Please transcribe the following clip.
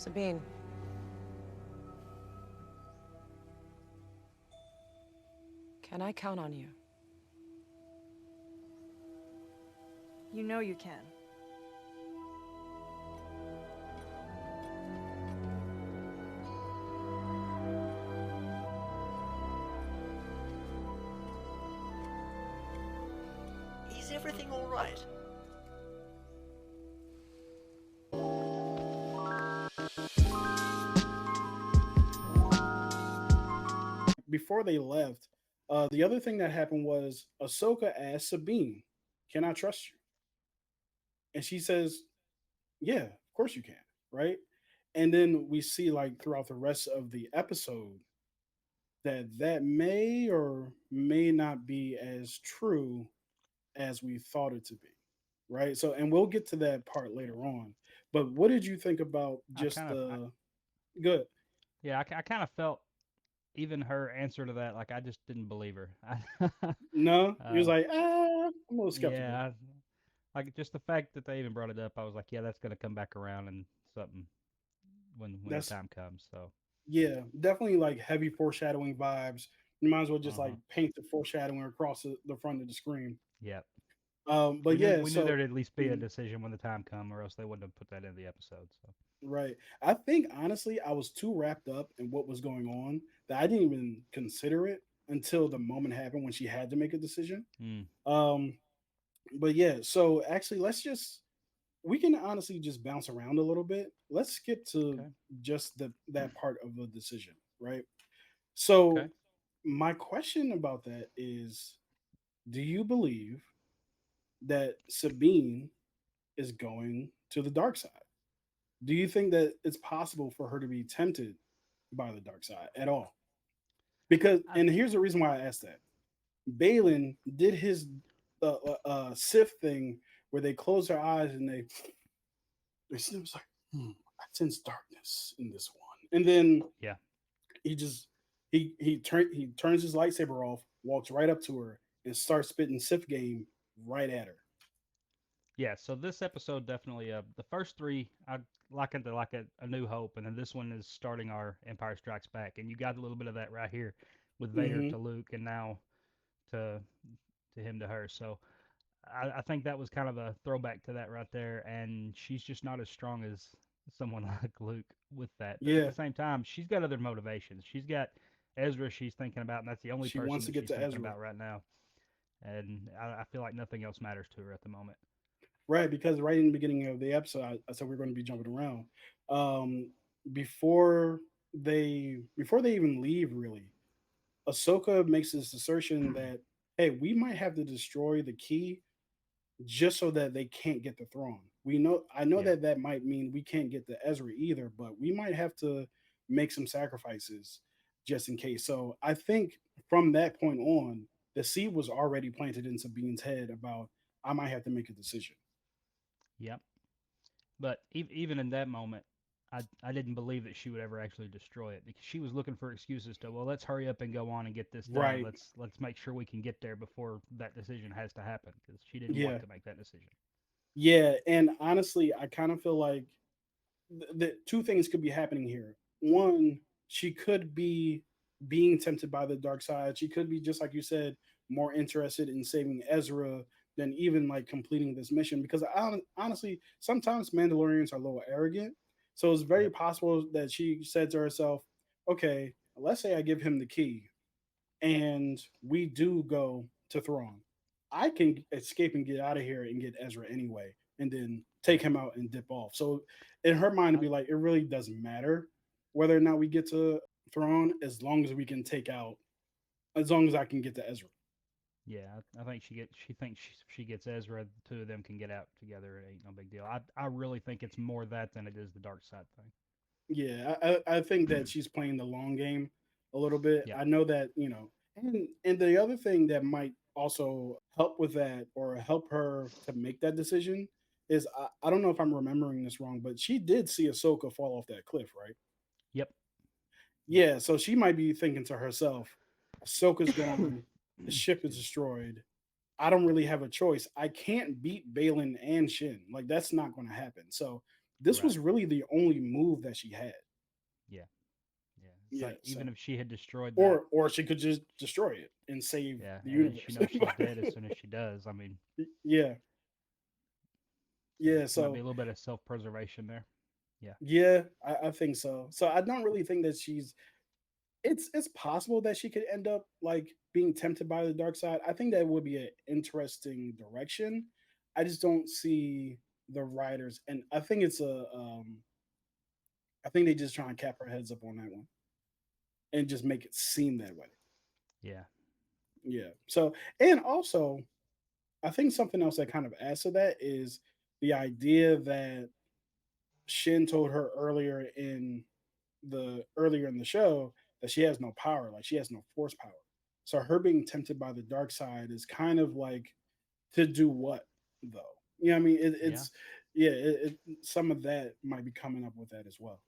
Sabine. Can I count on you? You know you can. Is everything all right? Before they left, the other thing that happened was Ahsoka asked Sabine, "Can I trust you?" And she says, "Yeah, of course you can." Right? And then we see like throughout the rest of the episode that that may or may not be as true as we thought it to be. Right? So, and we'll get to that part later on. But what did you think about I just kind of, I, the good? yeah, I kind of felt even her answer to that, like I just didn't believe her. No, he was uh, like, I'm a little skeptical. yeah, like just the fact that they even brought it up, I was like, yeah, that's gonna come back around and something when the That's time comes. So, Yeah, definitely like heavy foreshadowing vibes. You might as well just uh huh, like paint the foreshadowing across the front of the screen. yeah, But yeah, we knew so there'd at least be a mhm, decision when the time come, or else they wouldn't have put that in the episode. So, right. I think honestly, I was too wrapped up in what was going on that I didn't even consider it until the moment happened when she had to make a decision. mm, Um, but yeah, so actually, let's just we can honestly just bounce around a little bit. Let's skip to okay, just that part of the decision, right? So okay. my question about that is, do you believe that Sabine is going to the dark side? Do you think that it's possible for her to be tempted by the dark side at all? Because, I, and here's the reason why I asked that. Baylan did his Sith thing where they close their eyes and they it was like, I sense darkness in this one, and then yeah, he just he turns his lightsaber off, walks right up to her, and starts spitting Sith game right at her. yeah. So this episode definitely, the first three, I likened to like a New Hope, and then this one is starting our Empire Strikes Back, and you got a little bit of that right here with Vader Hmm. to Luke, and now to him to her. So I think that was kind of a throwback to that right there. And she's just not as strong as someone like Luke with that. But at the Yeah, same time, she's got other motivations. She's got Ezra she's thinking about, and that's the only she person wants to that get she's to thinking Ezra, about right now. And I feel like nothing else matters to her at the moment. right? Because right in the beginning of the episode, I said we're going to be jumping around. Um, before they even leave, really, Ahsoka makes this assertion that hey, we might have to destroy the key just so that they can't get the throne. I know Yeah. that that might mean we can't get the Ezra either, but we might have to make some sacrifices just in case. So I think from that point on, the seed was already planted in Sabine's head about I might have to make a decision. Yep. But even in that moment, I didn't believe that she would ever actually destroy it because she was looking for excuses to, well, let's hurry up and go on and get this done. Right. Let's make sure we can get there before that decision has to happen because she didn't want Yeah. to make that decision. Yeah. And honestly, I kind of feel like the two things could be happening here. One, she could be being tempted by the dark side. She could be just like you said, more interested in saving Ezra than even like completing this mission. Because honestly, sometimes Mandalorians are a little arrogant, so it's very Yep. possible that she said to herself, "Okay, let's say I give him the key, and we do go to Thrawn. I can escape and get out of here and get Ezra anyway, and then take Yep. him out and dip off." So in her mind, to I, be like, it really doesn't matter whether or not we get to Thrawn, as long as we can take out, as long as I can get to Ezra. yeah, I think she thinks she gets Ezra. The two of them can get out together. It ain't no big deal. I really think it's more that than it is the dark side Yeah, I think that thing. she's playing the long game a little bit. Yep. I know that and the other thing that might also help with that or help her to make that decision is I don't know if I'm remembering this wrong, but she did see Ahsoka fall off that cliff, right? Yep. Yep. Yeah, so she might be thinking to herself, Ahsoka's gone, the ship is Excuse me. destroyed. I don't really have a choice. I can't beat Balin and Shin. Like that's not going to happen. So this Right. was really the only move that she had. Yeah. Yeah. It's Yeah, like even so if she had destroyed that, or she could just destroy it and save yeah, the and then she universe. knows she's dead as soon as she does. I mean, Yeah, so yeah. might be So a little bit of self-preservation there. Yeah. yeah, I think so. So I don't really think that she's. It's possible that she could end up like being tempted by the dark side. I think that would be an interesting direction. I just don't see the writers, and I think it's a. I think they just try and cap her heads up on that one and just make it seem that way. Yeah. Yeah. So and also, I think something else that kind of adds to that is the idea that Shin told her earlier in the show that she has no power, like she has no force power. So her being tempted by the dark side is kind of like to do what though? You know what I mean? Yeah. It's yeah, some of that might be coming up with that as well.